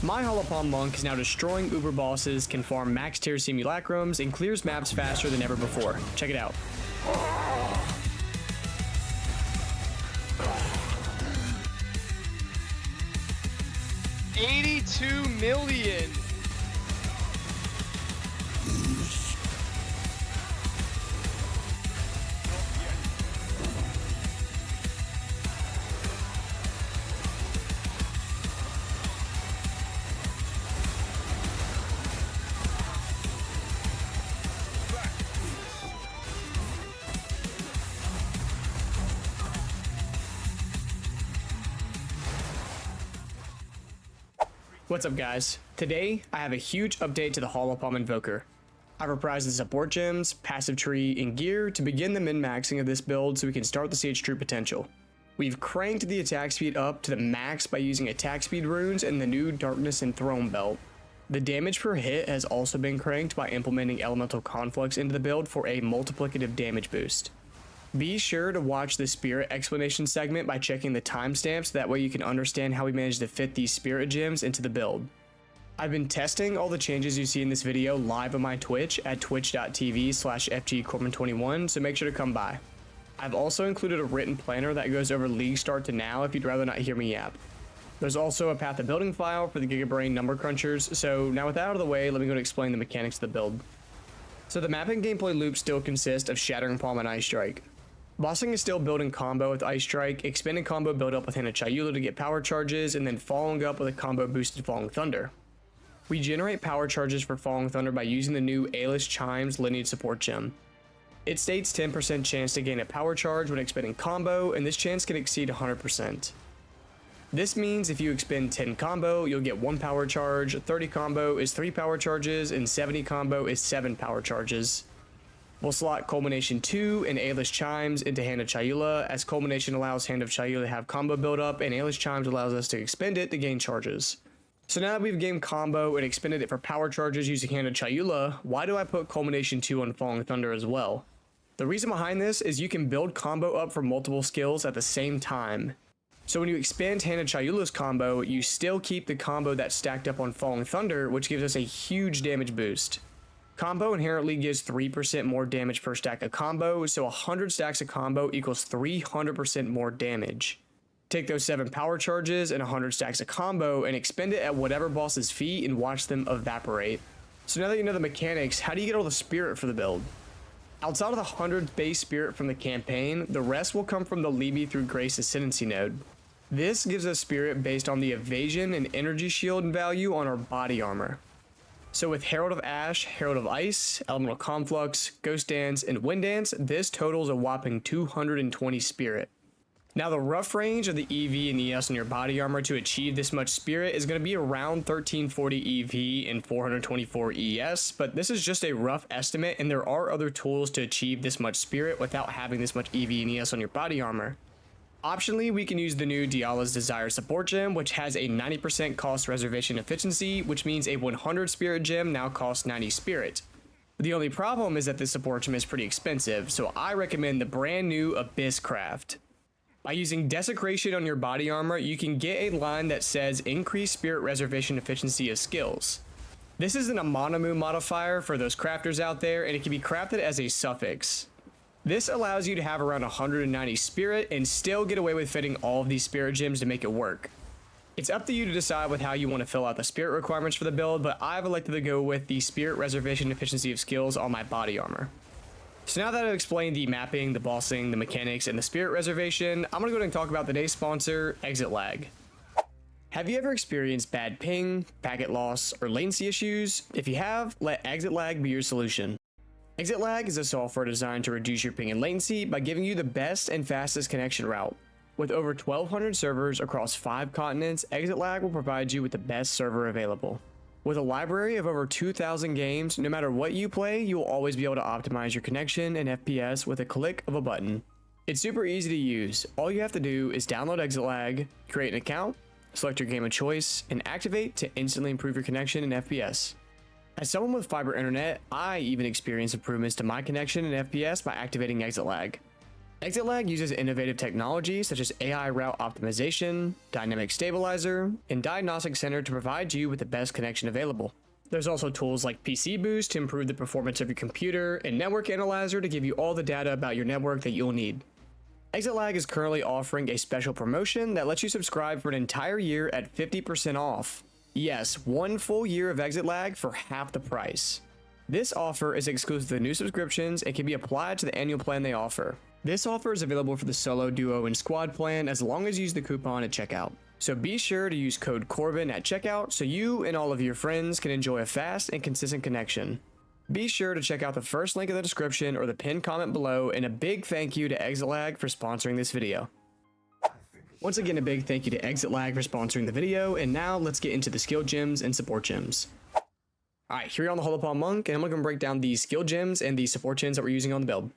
My Holopalm Monk is now destroying Uber bosses, can farm max tier simulacrums, and clears maps faster than ever before. Check it out. $82 million. What's up guys? Today, I have a huge update to the Holopalm Invoker. I've reprised the support gems, passive tree, and gear to begin the min-maxing of this build so we can start to see its true potential. We've cranked the attack speed up to the max by using attack speed runes and the new Darkness and Throne belt. The damage per hit has also been cranked by implementing elemental conflicts into the build for a multiplicative damage boost. Be sure to watch the spirit explanation segment by checking the timestamps, that way you can understand how we managed to fit these spirit gems into the build. I've been testing all the changes you see in this video live on my Twitch at twitch.tv/FGCorman21, so make sure to come by. I've also included a written planner that goes over league start to now if you'd rather not hear me yap. There's also a path to building file for the Gigabrain number crunchers, so now with that out of the way, let me go and explain the mechanics of the build. So the map and gameplay loop still consist of Shattering Palm and Ice Strike. Bossing is still building combo with Ice Strike, expanding combo build up with Hand of Chayula to get power charges, and then following up with a combo boosted Falling Thunder. We generate power charges for Falling Thunder by using the new Aelish Chimes lineage support gem. It states 10% chance to gain a power charge when expending combo, and this chance can exceed 100%. This means if you expend 10 combo, you'll get 1 power charge, 30 combo is 3 power charges, and 70 combo is 7 power charges. We'll slot Culmination 2 and Aelish Chimes into Hand of Chayula, as Culmination allows Hand of Chayula to have combo build up, and Aelish Chimes allows us to expend it to gain charges. So now that we've gained combo and expended it for power charges using Hand of Chayula, why do I put Culmination 2 on Falling Thunder as well? The reason behind this is you can build combo up for multiple skills at the same time. So when you expand Hand of Chayula's combo, you still keep the combo that's stacked up on Falling Thunder, which gives us a huge damage boost. Combo inherently gives 3% more damage per stack of combo, so 100 stacks of combo equals 300% more damage. Take those 7 power charges and 100 stacks of combo and expend it at whatever boss's feet and watch them evaporate. So now that you know the mechanics, how do you get all the spirit for the build? Outside of the 100 base spirit from the campaign, the rest will come from the Lead Me Through Grace Ascendancy node. This gives us spirit based on the evasion and energy shield value on our body armor. So with Herald of Ash, Herald of Ice, Elemental Conflux, Ghost Dance, and Wind Dance, this totals a whopping 220 spirit. Now the rough range of the EV and ES on your body armor to achieve this much spirit is going to be around 1340 EV and 424 ES, but this is just a rough estimate, and there are other tools to achieve this much spirit without having this much EV and ES on your body armor. Optionally, we can use the new Diala's Desire support gem, which has a 90% cost reservation efficiency, which means a 100 spirit gem now costs 90 spirit. The only problem is that this support gem is pretty expensive, so I recommend the brand new Abyss Craft. By using Desecration on your body armor, you can get a line that says Increase Spirit Reservation Efficiency of Skills. This isn't a monomu modifier for those crafters out there, and it can be crafted as a suffix. This allows you to have around 190 spirit and still get away with fitting all of these spirit gems to make it work. It's up to you to decide with how you want to fill out the spirit requirements for the build, but I've elected to go with the Spirit Reservation Efficiency of Skills on my body armor. So now that I've explained the mapping, the bossing, the mechanics, and the spirit reservation, I'm going to go ahead and talk about today's sponsor, ExitLag. Have you ever experienced bad ping, packet loss, or latency issues? If you have, let ExitLag be your solution. ExitLag is a software designed to reduce your ping and latency by giving you the best and fastest connection route. With over 1,200 servers across 5 continents, ExitLag will provide you with the best server available. With a library of over 2,000 games, no matter what you play, you will always be able to optimize your connection and FPS with a click of a button. It's super easy to use. All you have to do is download ExitLag, create an account, select your game of choice, and activate to instantly improve your connection and FPS. As someone with fiber internet, I even experienced improvements to my connection and FPS by activating ExitLag. ExitLag uses innovative technology such as AI route optimization, dynamic stabilizer, and diagnostic center to provide you with the best connection available. There's also tools like PC Boost to improve the performance of your computer, and Network Analyzer to give you all the data about your network that you'll need. ExitLag is currently offering a special promotion that lets you subscribe for an entire year at 50% off. Yes, 1 full year of ExitLag for half the price. This offer is exclusive to new subscriptions and can be applied to the annual plan they offer. This offer is available for the solo, duo, and squad plan as long as you use the coupon at checkout. So be sure to use code Corbin at checkout so you and all of your friends can enjoy a fast and consistent connection. Be sure to check out the first link in the description or the pinned comment below, and a big thank you to ExitLag for sponsoring this video. Once again, a big thank you to ExitLag for sponsoring the video, and now let's get into the skill gems and support gems. Alright, here we are on the Holopon Monk, and I'm going to break down the skill gems and the support gems that we're using on the build.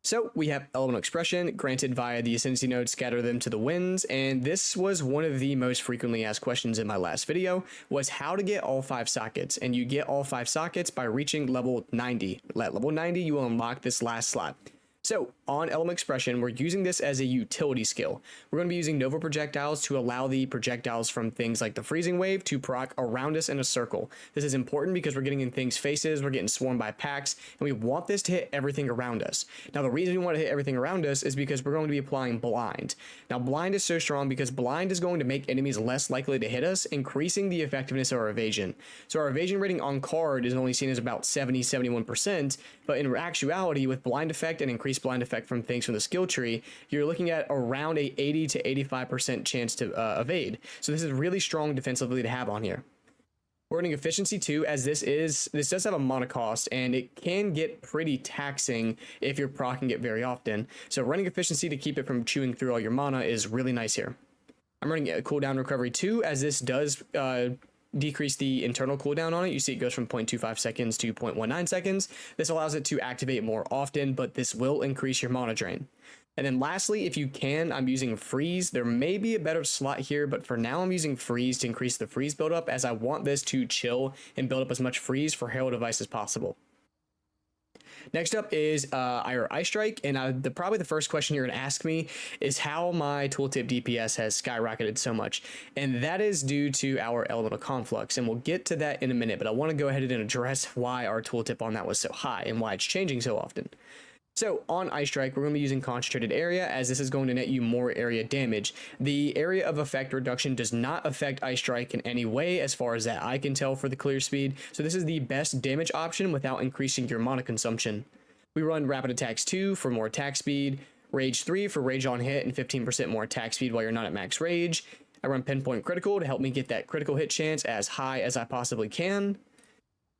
So we have Elemental Expression, granted via the Ascendancy node, scatter them to the winds, and this was one of the most frequently asked questions in my last video, was how to get all 5 sockets, and you get all 5 sockets by reaching level 90. At level 90, you will unlock this last slot. So, on Elemental Expression, we're using this as a utility skill. We're going to be using Nova projectiles to allow the projectiles from things like the Freezing Wave to proc around us in a circle. This is important because we're getting in things' faces, we're getting swarmed by packs, and we want this to hit everything around us. Now, the reason we want to hit everything around us is because we're going to be applying Blind. Now, Blind is so strong because Blind is going to make enemies less likely to hit us, increasing the effectiveness of our evasion. So our evasion rating on card is only seen as about 70-71%, but in actuality, with Blind Effect and increased Blind Effect from things from the skill tree, you're looking at around a 80 to 85% chance to evade. So this is really strong defensively to have on here. We're running Efficiency 2, as this does have a mana cost, and it can get pretty taxing if you're proccing it very often. So running Efficiency to keep it from chewing through all your mana is really nice here. I'm running a cooldown recovery 2, as this does decrease the internal cooldown on it. You see it goes from 0.25 seconds to 0.19 seconds. This allows it to activate more often, but this will increase your mana drain. And then lastly, if you can, I'm using Freeze. There may be a better slot here, but for now I'm using Freeze to increase the freeze buildup, as I want this to chill and build up as much freeze for Herald Device as possible. Next up is Ice Strike, and probably the first question you're going to ask me is how my tooltip DPS has skyrocketed so much, and that is due to our Elemental Conflux, and we'll get to that in a minute, but I want to go ahead and address why our tooltip on that was so high and why it's changing so often. So on Ice Strike, we're going to be using Concentrated Area, as this is going to net you more area damage. The area of effect reduction does not affect Ice Strike in any way, as far as that I can tell for the clear speed, so this is the best damage option without increasing your mana consumption. We run Rapid Attacks 2 for more attack speed, Rage 3 for Rage on hit and 15% more attack speed while you're not at max rage. I run Pinpoint Critical to help me get that critical hit chance as high as I possibly can.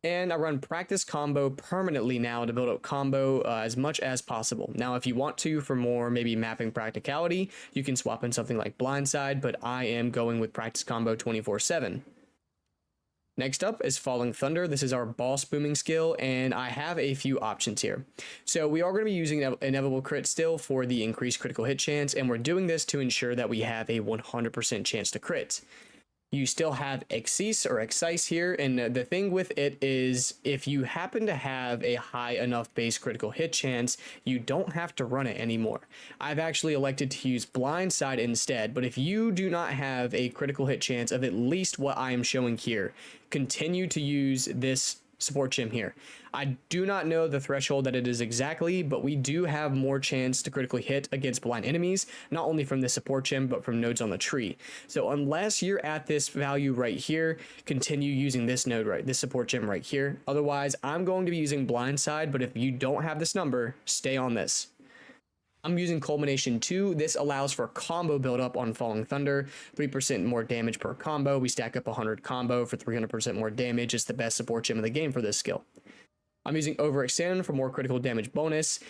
And I run Practice Combo permanently now to build up combo as much as possible. Now, if you want to, for more maybe mapping practicality, you can swap in something like Blindside, but I am going with Practice Combo 24/7. Next up is Falling Thunder. This is our boss booming skill, and I have a few options here. So we are going to be using Inevitable Crit still for the increased critical hit chance, and we're doing this to ensure that we have a 100% chance to crit. You still have Excise here, and the thing with it is if you happen to have a high enough base critical hit chance, you don't have to run it anymore. I've actually elected to use Blindside instead, but if you do not have a critical hit chance of at least what I am showing here, continue to use this support gem here. I do not know the threshold that it is exactly, but we do have more chance to critically hit against blind enemies, not only from the support gem, but from nodes on the tree. So unless you're at this value right here, continue using this node this support gem right here. Otherwise, I'm going to be using Blindside, but if you don't have this number, stay on this. I'm using Culmination 2. This allows for combo buildup on Falling Thunder, 3% more damage per combo. We stack up 100 combo for 300% more damage. It's the best support gem in the game for this skill. I'm using Overextend for more critical damage bonus.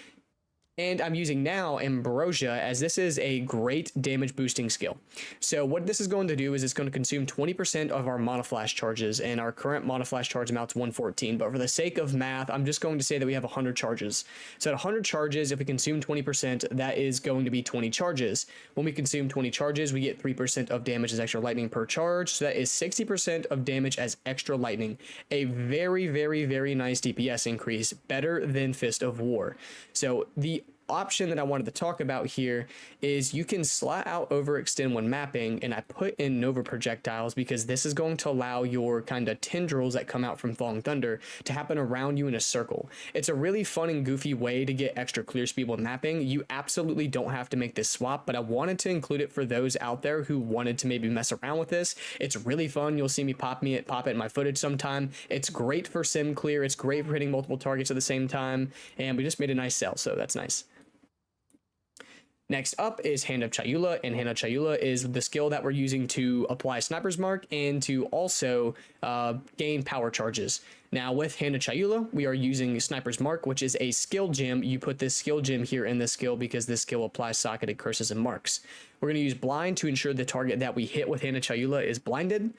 And I'm using now Ambrosia, as this is a great damage boosting skill. So what this is going to do is it's going to consume 20% of our Mana Flash charges, and our current Mana Flash charge amount to 114. But for the sake of math, I'm just going to say that we have 100 charges. So at 100 charges, if we consume 20%, that is going to be 20 charges. When we consume 20 charges, we get 3% of damage as extra lightning per charge. So that is 60% of damage as extra lightning. A very, very, very nice DPS increase, better than Fist of War. So the option that I wanted to talk about here is you can slot out overextend when mapping, and I put in Nova projectiles because this is going to allow your kind of tendrils that come out from Falling Thunder to happen around you in a circle. It's a really fun and goofy way to get extra clear speed when mapping. You absolutely don't have to make this swap, but I wanted to include it for those out there who wanted to maybe mess around with this. It's really fun. You'll see me pop it in my footage sometime. It's great for sim clear. It's great for hitting multiple targets at the same time, and we just made a nice cell, so that's nice. Next up is Hand of Chayula, and Hand of Chayula is the skill that we're using to apply Sniper's Mark and to also gain power charges. Now with Hand of Chayula, we are using Sniper's Mark, which is a skill gem. You put this skill gem here in this skill because this skill applies socketed curses and marks. We're going to use Blind to ensure the target that we hit with Hand of Chayula is blinded.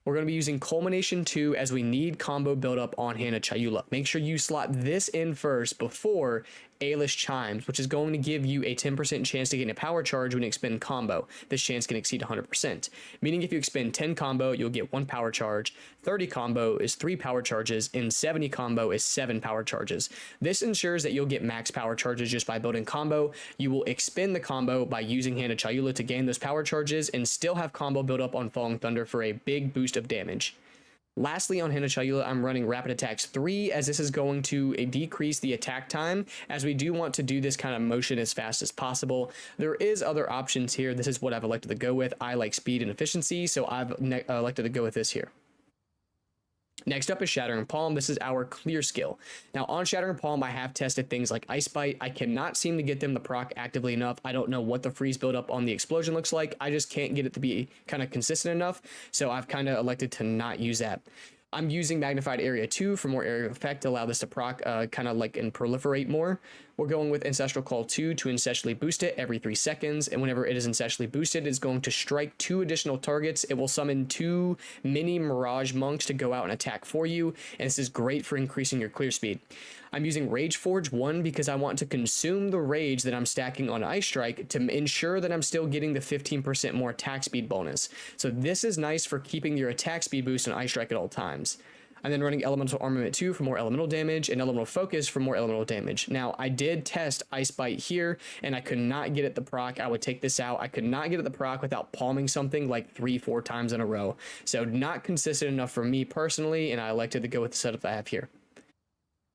We're going to be using Culmination 2 as we need combo buildup on Hand of Chayula. Make sure you slot this in first before A-list Chimes, which is going to give you a 10% chance to gain a power charge when you expend combo. This chance can exceed 100%, meaning if you expend 10 combo, you'll get 1 power charge, 30 combo is 3 power charges, and 70 combo is 7 power charges. This ensures that you'll get max power charges just by building combo. You will expend the combo by using Hand of Chayula to gain those power charges and still have combo build up on Falling Thunder for a big boost of damage. Lastly, on Hand of Chayula, I'm running Rapid Attacks 3 as this is going to decrease the attack time, as we do want to do this kind of motion as fast as possible. There is other options here. This is what I've elected to go with. I like speed and efficiency, so I've elected to go with this here. Next up is Shattering Palm. This is our clear skill. Now on Shattering Palm, I have tested things like Ice Bite. I cannot seem to get them to proc actively enough. I don't know what the freeze buildup on the explosion looks like. I just can't get it to be kind of consistent enough. So I've kind of elected to not use that. I'm using Magnified Area 2 for more area of effect to allow this to proc kind of like and proliferate more. We're going with Ancestral Call 2 to ancestrally boost it every 3 seconds, and whenever it is ancestrally boosted, it's going to strike 2 additional targets. It will summon 2 mini Mirage Monks to go out and attack for you, and this is great for increasing your clear speed. I'm using Rage Forge 1 because I want to consume the rage that I'm stacking on Ice Strike to ensure that I'm still getting the 15% more attack speed bonus. So this is nice for keeping your attack speed boost on Ice Strike at all times. I'm then running Elemental Armament 2 for more elemental damage and Elemental Focus for more elemental damage. Now, I did test Ice Bite here, and I could not get it the proc. I would take this out. I could not get it the proc without palming something like 3-4 times in a row. So not consistent enough for me personally, and I elected to go with the setup I have here.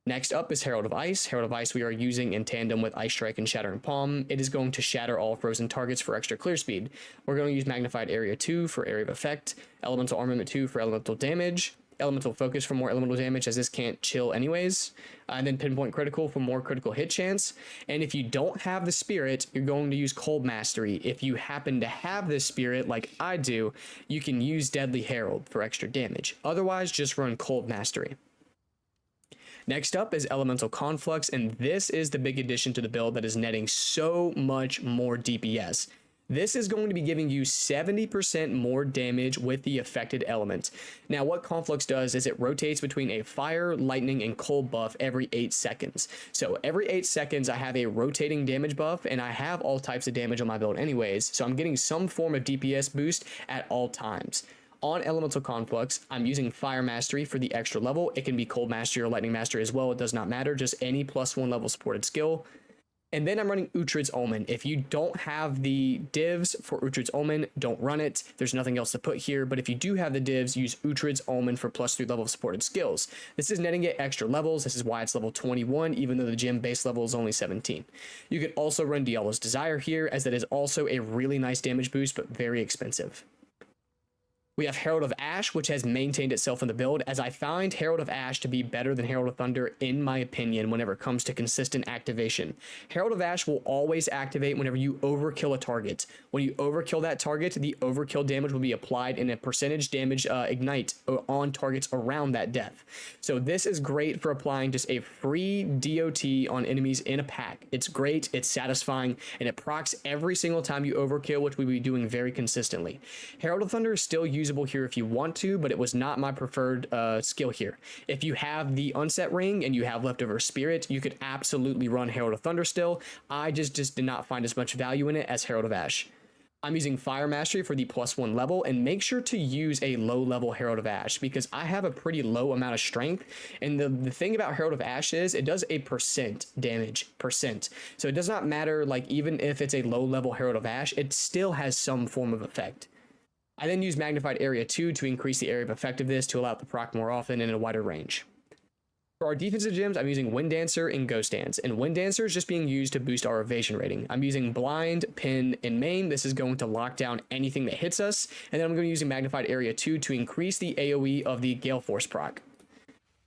Next up is Herald of Ice. Herald of Ice we are using in tandem with Ice Strike and Shattering Palm. It is going to shatter all frozen targets for extra clear speed. We're going to use Magnified Area 2 for area of effect, Elemental Armament 2 for elemental damage, Elemental Focus for more elemental damage as this can't chill anyways, and then Pinpoint Critical for more critical hit chance. And if you don't have the Spirit, you're going to use Cold Mastery. If you happen to have this Spirit like I do, you can use Deadly Herald for extra damage. Otherwise, just run Cold Mastery. Next up is Elemental Conflux, and this is the big addition to the build that is netting so much more DPS. This is going to be giving you 70% more damage with the affected element. Now, what Conflux does is it rotates between a fire, lightning, and cold buff every 8 seconds. So every 8 seconds, I have a rotating damage buff, and I have all types of damage on my build anyways, so I'm getting some form of DPS boost at all times. On Elemental Conflux, I'm using Fire Mastery for the extra level. It can be Cold Mastery or Lightning Mastery as well. It does not matter, just any +1 level supported skill. And then I'm running Uhtred's Omen. If you don't have the divs for Uhtred's Omen, don't run it. There's nothing else to put here, but if you do have the divs, use Uhtred's Omen for +3 level of supported skills. This is netting it extra levels. This is why it's level 21, even though the gym base level is only 17. You could also run Diablo's Desire here, as that is also a really nice damage boost, but very expensive. We have Herald of Ash, which has maintained itself in the build, as I find Herald of Ash to be better than Herald of Thunder, in my opinion, whenever it comes to consistent activation. Herald of Ash will always activate whenever you overkill a target. When you overkill that target, the overkill damage will be applied in a percentage damage ignite on targets around that death. So this is great for applying just a free DOT on enemies in a pack. It's great, it's satisfying, and it procs every single time you overkill, which we'll be doing very consistently. Herald of Thunder is still usable here if you want to, but it was not my preferred skill here. If you have the Unset Ring and you have leftover Spirit, you could absolutely run Herald of Thunder still. I just did not find as much value in it as Herald of Ash. I'm using Fire Mastery for the +1 level, and make sure to use a low level Herald of Ash because I have a pretty low amount of strength. And the thing about Herald of Ash is it does a percent damage. So it does not matter, like even if it's a low level Herald of Ash, it still has some form of effect. I then use Magnified Area 2 to increase the area of effect of this to allow it to proc more often and in a wider range. For our defensive gems, I'm using Wind Dancer and Ghost Dance, and Wind Dancer is just being used to boost our evasion rating. I'm using Blind, Pin, and Main. This is going to lock down anything that hits us, and then I'm going to be using Magnified Area 2 to increase the AoE of the Gale Force proc.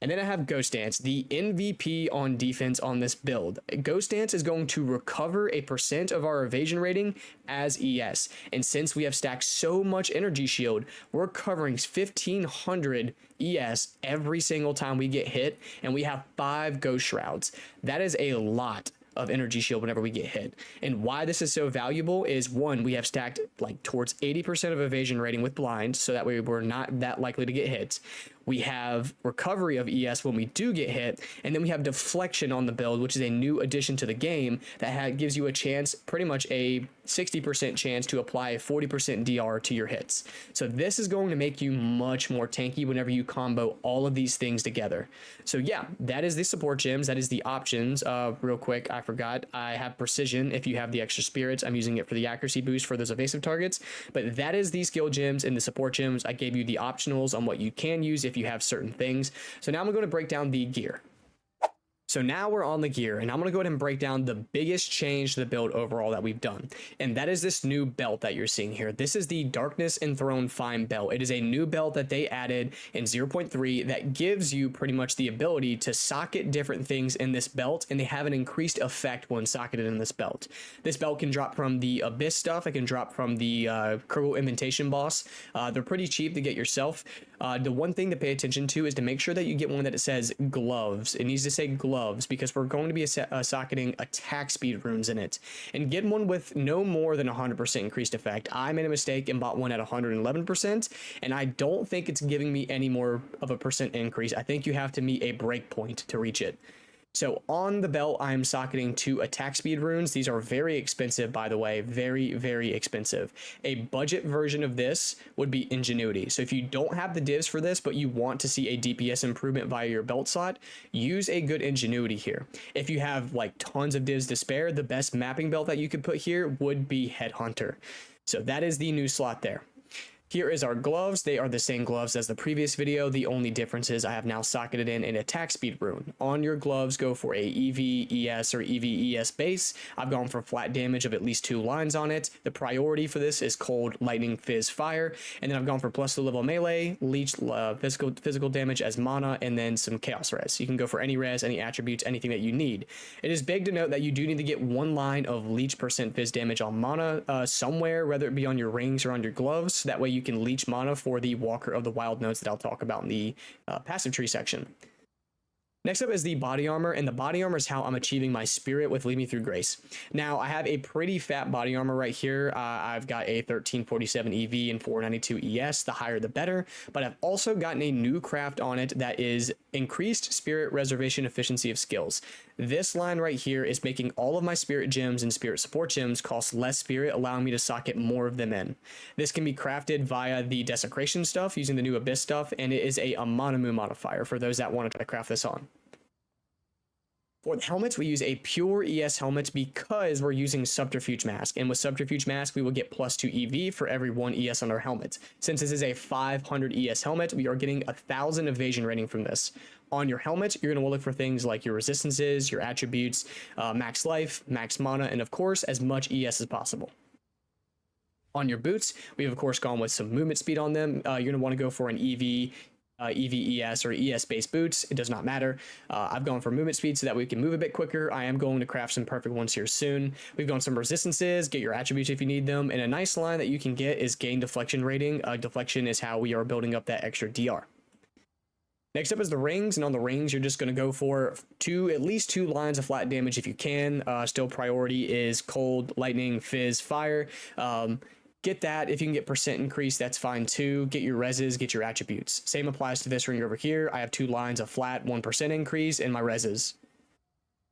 And then I have Ghost Dance, the MVP on defense on this build. Ghost Dance is going to recover a % of our evasion rating as ES. And since we have stacked so much energy shield, we're covering 1500 ES every single time we get hit. And we have 5 Ghost Shrouds. That is a lot of energy shield whenever we get hit. And why this is so valuable is, one, we have stacked like towards 80% of evasion rating with blind, so that way we're not that likely to get hit. We have recovery of ES when we do get hit, and then we have deflection on the build, which is a new addition to the game that gives you a chance, pretty much a 60% chance to apply a 40% DR to your hits. So this is going to make you much more tanky whenever you combo all of these things together. So yeah, that is the support gems. That is the options. Real quick, I forgot. I have precision. If you have the extra spirits, I'm using it for the accuracy boost for those evasive targets. But that is the skill gems and the support gems. I gave you the optionals on what you can use if you have certain things. So now I'm going to break down the gear. So now we're on the gear, and I'm going to go ahead and break down the biggest change to the build overall that we've done. And that is this new belt that you're seeing here. This is the Darkness Enthroned Fine belt. It is a new belt that they added in 0.3 that gives you pretty much the ability to socket different things in this belt, and they have an increased effect when socketed in this belt. This belt can drop from the Abyss stuff. It can drop from the Kurgle Invitation boss. They're pretty cheap to get yourself. The one thing to pay attention to is to make sure that you get one that it says gloves. It needs to say gloves because we're going to be socketing attack speed runes in it. And get one with no more than 100% increased effect. I made a mistake and bought one at 111%, and I don't think it's giving me any more of a percent increase. I think you have to meet a breakpoint to reach it. So on the belt, I'm socketing 2 attack speed runes. These are very expensive, by the way, very, very expensive. A budget version of this would be Ingenuity. So if you don't have the divs for this, but you want to see a DPS improvement via your belt slot, use a good Ingenuity here. If you have like tons of divs to spare, the best mapping belt that you could put here would be Headhunter. So that is the new slot there. Here is our gloves. They are the same gloves as the previous video. The only difference is I have now socketed in an attack speed rune. On your gloves, go for a EV, ES, or EV, ES base. I've gone for flat damage of at least 2 lines on it. The priority for this is Cold, Lightning, Fizz, Fire. And then I've gone for +2 level melee, leech, physical damage as mana, and then some chaos res. You can go for any res, any attributes, anything that you need. It is big to note that you do need to get 1 line of leech % Fizz damage on mana somewhere, whether it be on your rings or on your gloves. That way you can leech mana for the Walker of the Wild notes that I'll talk about in the passive tree section. Next up is the body armor, and the body armor is how I'm achieving my spirit with Lead Me Through Grace. Now, I have a pretty fat body armor right here. I've got a 1347 EV and 492 ES, the higher the better, but I've also gotten a new craft on it that is increased spirit reservation efficiency of skills. This line right here is making all of my spirit gems and spirit support gems cost less spirit, allowing me to socket more of them in. This can be crafted via the desecration stuff using the new abyss stuff, and it is a Amanamu modifier for those that want to try to craft this on. For the helmets, we use a pure ES helmet because we're using Subterfuge Mask, and with Subterfuge Mask, we will get +2 EV for every 1 ES on our helmet. Since this is a 500 ES helmet, we are getting 1000 evasion rating from this. On your helmet, you're going to look for things like your resistances, your attributes, max life, max mana, and of course, as much ES as possible. On your boots, we've of course gone with some movement speed on them. You're going to want to go for an EV, EVES or ES based boots. It does not matter. I've gone for movement speed so that we can move a bit quicker. I am going to craft some perfect ones here soon. We've gone some resistances, get your attributes if you need them, and a nice line that you can get is gain deflection rating. Deflection is how we are building up that extra DR. Next up is the rings, and on the rings you're just going to go for at least 2 lines of flat damage if you can. Still priority is Cold, Lightning, Fizz, Fire. Get that. If you can get % increase, that's fine too. Get your reses, get your attributes. Same applies to this ring over here. I have 2 lines of flat 1% increase in my reses.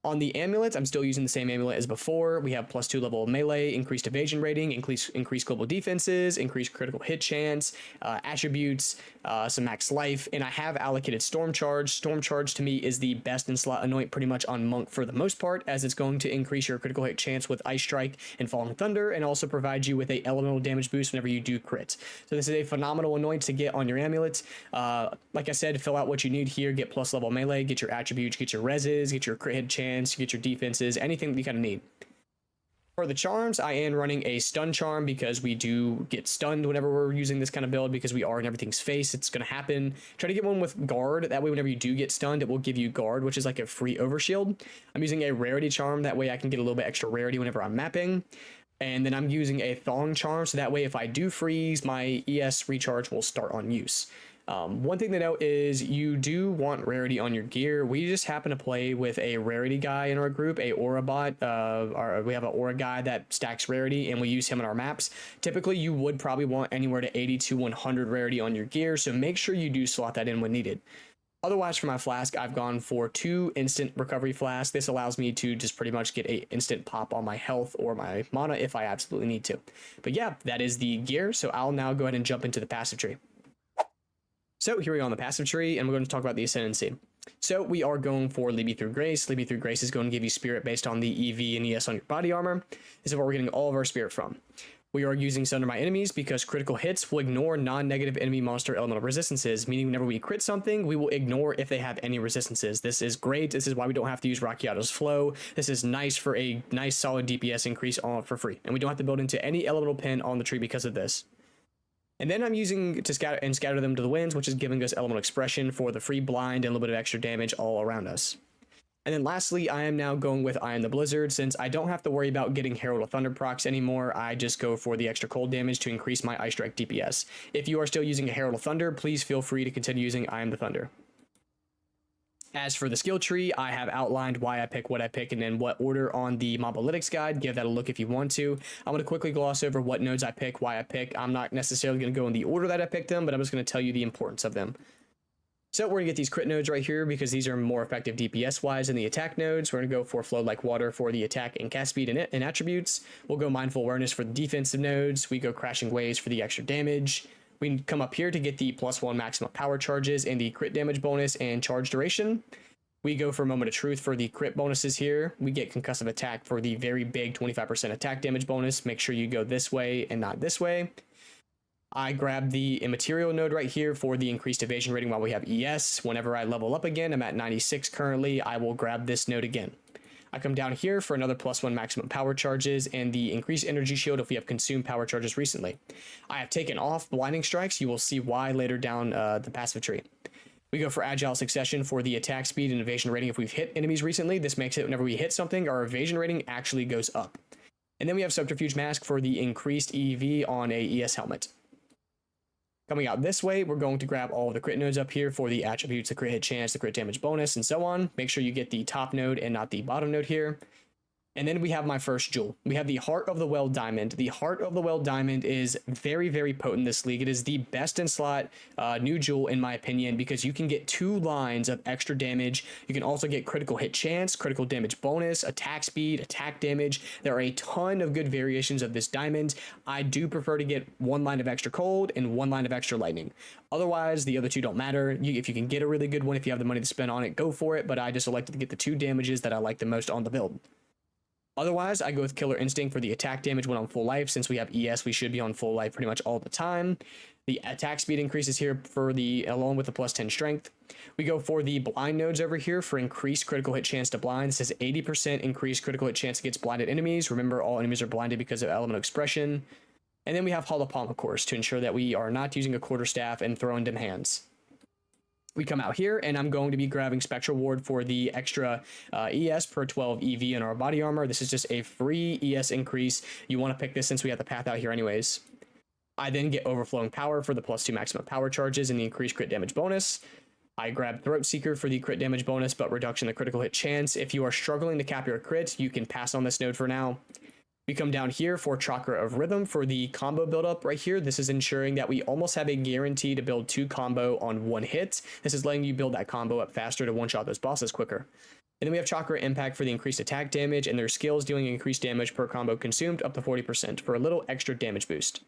On the amulets, I'm still using the same amulet as before. We have +2 level of melee, increased evasion rating, increased global defenses, increased critical hit chance, attributes, some max life, and I have allocated Storm Charge. Storm Charge to me is the best in slot anoint pretty much on Monk for the most part, as it's going to increase your critical hit chance with Ice Strike and Falling Thunder, and also provide you with a elemental damage boost whenever you do crit. So this is a phenomenal anoint to get on your amulets. Like I said, fill out what you need here, get plus level melee, get your attributes, get your reses, get your crit hit chance, get your defenses, anything that you kind of need. For the charms, I am running a stun charm because we do get stunned whenever we're using this kind of build, because we are in everything's face. It's going to happen. Try to get one with guard. That way, whenever you do get stunned, it will give you guard, which is like a free overshield. I'm using a rarity charm. That way I can get a little bit extra rarity whenever I'm mapping. And then I'm using a thong charm. So that way, if I do freeze, my ES recharge will start on use. One thing to note is you do want rarity on your gear. We just happen to play with a rarity guy in our group, a aura bot. We have an aura guy that stacks rarity, and we use him in our maps. Typically, you would probably want anywhere to 80 to 100 rarity on your gear, so make sure you do slot that in when needed. Otherwise, for my flask, I've gone for 2 instant recovery flasks. This allows me to just pretty much get a instant pop on my health or my mana if I absolutely need to. But yeah, that is the gear, so I'll now go ahead and jump into the passive tree. So here we are on the passive tree, and we're going to talk about the Ascendancy. So we are going for Lead Me Through Grace. Lead Me Through Grace is going to give you spirit based on the EV and ES on your body armor. This is where we're getting all of our spirit from. We are using Sunder My Enemies because critical hits will ignore non-negative enemy monster elemental resistances, meaning whenever we crit something, we will ignore if they have any resistances. This is great. This is why we don't have to use Rakiato's Flow. This is nice for a nice solid DPS increase for free, and we don't have to build into any elemental pin on the tree because of this. And then I'm using to scatter them to the winds, which is giving us elemental expression for the free blind and a little bit of extra damage all around us. And then lastly, I am now going with Eye on the Blizzard. Since I don't have to worry about getting Herald of Thunder procs anymore, I just go for the extra cold damage to increase my Ice Strike DPS. If you are still using a Herald of Thunder, please feel free to continue using Eye on the Thunder. As for the skill tree, I have outlined why I pick what I pick and in what order on the Mobalytics guide. Give that a look if you want to. I'm going to quickly gloss over what nodes I pick, why I pick. I'm not necessarily going to go in the order that I picked them, but I'm just going to tell you the importance of them. So we're going to get these crit nodes right here because these are more effective DPS-wise than the attack nodes. We're going to go for Flow Like Water for the attack and cast speed and attributes. We'll go Mindful Awareness for the defensive nodes. We go Crashing Waves for the extra damage. We can come up here to get the +1 maximum power charges and the crit damage bonus and charge duration. We go for Moment of Truth for the crit bonuses here. We get Concussive Attack for the very big 25% attack damage bonus. Make sure you go this way and not this way. I grab the Immaterial node right here for the increased evasion rating while we have ES. Whenever I level up again, I'm at 96 currently, I will grab this node again. I come down here for another +1 maximum power charges and the increased energy shield if we have consumed power charges recently. I have taken off blinding strikes. You will see why later down the passive tree. We go for Agile Succession for the attack speed and evasion rating if we've hit enemies recently. This makes it whenever we hit something, our evasion rating actually goes up. And then we have Subterfuge Mask for the increased EV on a ES helmet. Coming out this way, we're going to grab all of the crit nodes up here for the attributes, the crit hit chance, the crit damage bonus, and so on. Make sure you get the top node and not the bottom node here. And then we have my first jewel. We have the Heart of the Well Diamond. The Heart of the Well Diamond is very, very potent in this league. It is the best in slot new jewel in my opinion because you can get 2 lines of extra damage. You can also get critical hit chance, critical damage bonus, attack speed, attack damage. There are a ton of good variations of this diamond. I do prefer to get 1 line of extra cold and 1 line of extra lightning. Otherwise, the other 2 don't matter. If you can get a really good one, if you have the money to spend on it, go for it. But I just elected to get the 2 damages that I like the most on the build. Otherwise, I go with Killer Instinct for the attack damage when on full life. Since we have ES, we should be on full life pretty much all the time. The attack speed increases here for along with the +10 strength. We go for the blind nodes over here for increased critical hit chance to blind. This is 80% increased critical hit chance against blinded enemies. Remember, all enemies are blinded because of elemental expression. And then we have Hollow Palm, of course, to ensure that we are not using a quarterstaff and throwing dim hands. We come out here, and I'm going to be grabbing Spectral Ward for the extra ES per 12 EV in our body armor. This is just a free ES increase. You want to pick this since we have the path out here anyways. I then get Overflowing Power for the +2 maximum power charges and the increased crit damage bonus. I grab Throat Seeker for the crit damage bonus, but reduction in the critical hit chance. If you are struggling to cap your crit, you can pass on this node for now. We come down here for Chakra of Rhythm for the combo buildup right here. This is ensuring that we almost have a guarantee to build 2 combo on 1 hit. This is letting you build that combo up faster to one-shot those bosses quicker. And then we have Chakra Impact for the increased attack damage, and their skills doing increased damage per combo consumed up to 40% for a little extra damage boost.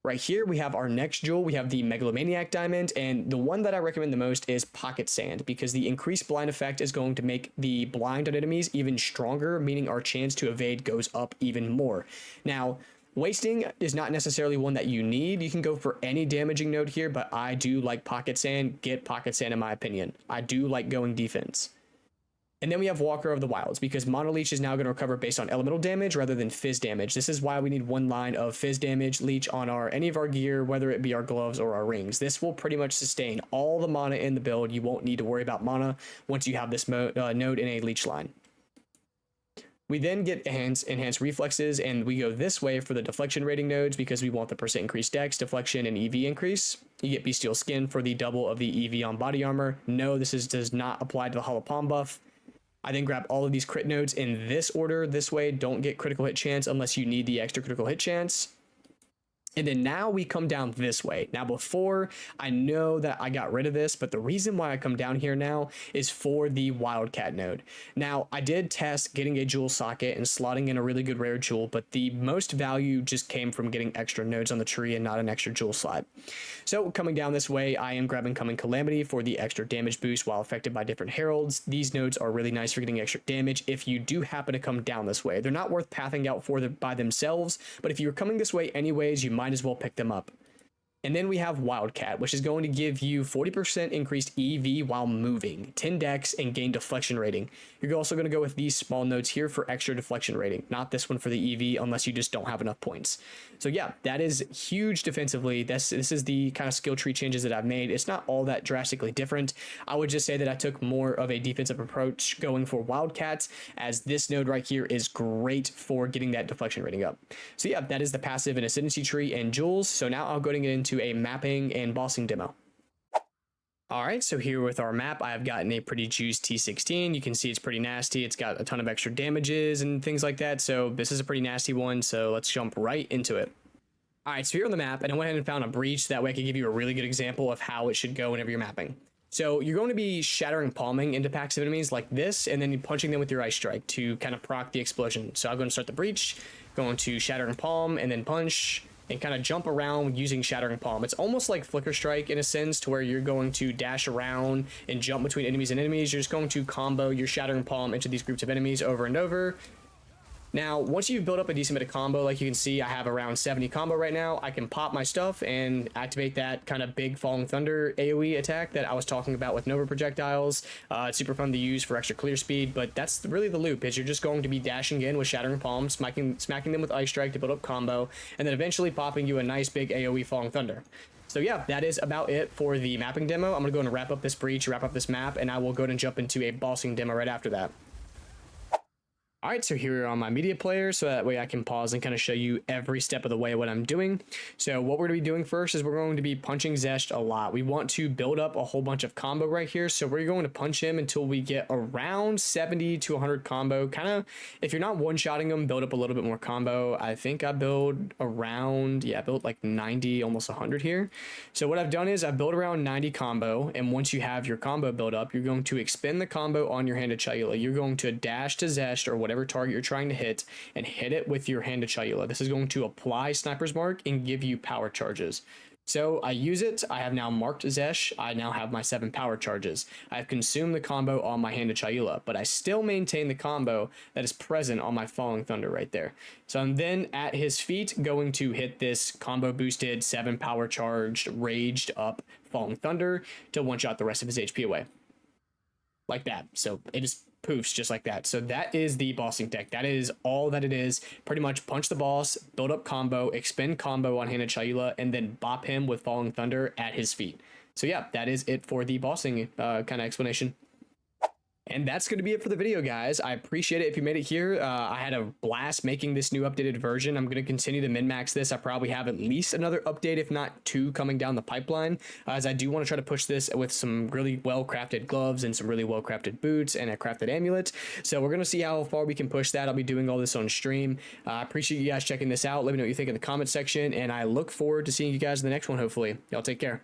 Right here, we have our next jewel. We have the Megalomaniac Diamond, and the one that I recommend the most is Pocket Sand, because the increased blind effect is going to make the blind on enemies even stronger, meaning our chance to evade goes up even more. Now, wasting is not necessarily one that you need. You can go for any damaging node here, but I do like Pocket Sand. Get Pocket Sand in my opinion. I do like going defense. And then we have Walker of the Wilds, because Mono Leech is now going to recover based on elemental damage rather than fizz damage. This is why we need 1 line of fizz damage leech on any of our gear, whether it be our gloves or our rings. This will pretty much sustain all the mana in the build. You won't need to worry about mana once you have this node in a leech line. We then get enhanced reflexes, and we go this way for the deflection rating nodes because we want the % increased dex, deflection, and EV increase. You get Bestial Skin for the double of the EV on body armor. No, this does not apply to the Hollow Palm buff. I then grab all of these crit nodes in this order. This way, don't get critical hit chance unless you need the extra critical hit chance. And then now we come down this way. Now before, I know that I got rid of this, but the reason why I come down here now is for the Wildcat node. Now, I did test getting a jewel socket and slotting in a really good rare jewel, but the most value just came from getting extra nodes on the tree and not an extra jewel slot. So coming down this way, I am grabbing Coming Calamity for the extra damage boost while affected by different heralds. These nodes are really nice for getting extra damage if you do happen to come down this way. They're not worth pathing out for by themselves, but if you're coming this way anyways, you might as well pick them up. And then we have Wildcat, which is going to give you 40% increased EV while moving, 10 dex, and gain deflection rating. You're also going to go with these small nodes here for extra deflection rating, not this one for the EV unless you just don't have enough points. So yeah, that is huge defensively. This is the kind of skill tree changes that I've made. It's not all that drastically different. I would just say that I took more of a defensive approach going for Wildcats, as this node right here is great for getting that deflection rating up. So yeah, that is the passive and ascendancy tree and jewels. So now I'll go to get into a mapping and bossing demo. Alright, so here with our map, I've gotten a pretty juiced T16. You can see it's pretty nasty. It's got a ton of extra damages and things like that. So this is a pretty nasty one. So let's jump right into it. Alright, so here on the map, and I went ahead and found a breach. That way I could give you a really good example of how it should go whenever you're mapping. So you're going to be shattering palming into packs of enemies like this, and then you're punching them with your Ice Strike to kind of proc the explosion. So I'm going to start the breach, going to shattering palm, and then punch, and kind of jump around using Shattering Palm. It's almost like Flicker Strike in a sense, to where you're going to dash around and jump between enemies and enemies. You're just going to combo your Shattering Palm into these groups of enemies over and over. Now, once you've built up a decent bit of combo, like you can see, I have around 70 combo right now. I can pop my stuff and activate that kind of big Falling Thunder AoE attack that I was talking about with Nova projectiles. It's super fun to use for extra clear speed, but that's really the loop, is you're just going to be dashing in with Shattering Palm, smacking them with Ice Strike to build up combo, and then eventually popping you a nice big AoE Falling Thunder. So yeah, that is about it for the mapping demo. I'm going to go and wrap up this breach, wrap up this map, and I will go and jump into a bossing demo right after that. Alright, so here are on my media player, so that way I can pause and kind of show you every step of the way what I'm doing. So what we're going to be doing first is we're going to be punching Zesht a lot. We want to build up a whole bunch of combo right here, so we're going to punch him until we get around 70 to 100 combo. Kind of, if you're not one-shotting him, build up a little bit more combo. I think I build around, I built like 90, almost 100 here. So what I've done is I built around 90 combo, and once you have your combo built up, you're going to expend the combo on your Hand of Chayula. You're going to dash to Zesht or whatever target you're trying to hit and hit it with your Hand of Chayula. This is going to apply Sniper's Mark and give you power charges. So I use it. I have now marked Zesh. I now have my 7 power charges. I have consumed the combo on my Hand of Chayula, but I still maintain the combo that is present on my Falling Thunder right there. So I'm then at his feet going to hit this combo boosted 7 power charged raged up Falling Thunder to one-shot the rest of his HP away. Like that. So it just poofs just like that. So that is the bossing deck. That is all that it is. Pretty much punch the boss, build up combo, expend combo on Hand of Chayula, and then bop him with Falling Thunder at his feet. So yeah, that is it for the bossing kind of explanation. And that's going to be it for the video, guys. I appreciate it if you made it here. I had a blast making this new updated version. I'm going to continue to min-max this. I probably have at least another update, if not two, coming down the pipeline, as I do want to try to push this with some really well-crafted gloves and some really well-crafted boots and a crafted amulet. So we're going to see how far we can push that. I'll be doing all this on stream. I appreciate you guys checking this out. Let me know what you think in the comment section, and I look forward to seeing you guys in the next one, hopefully. Y'all take care.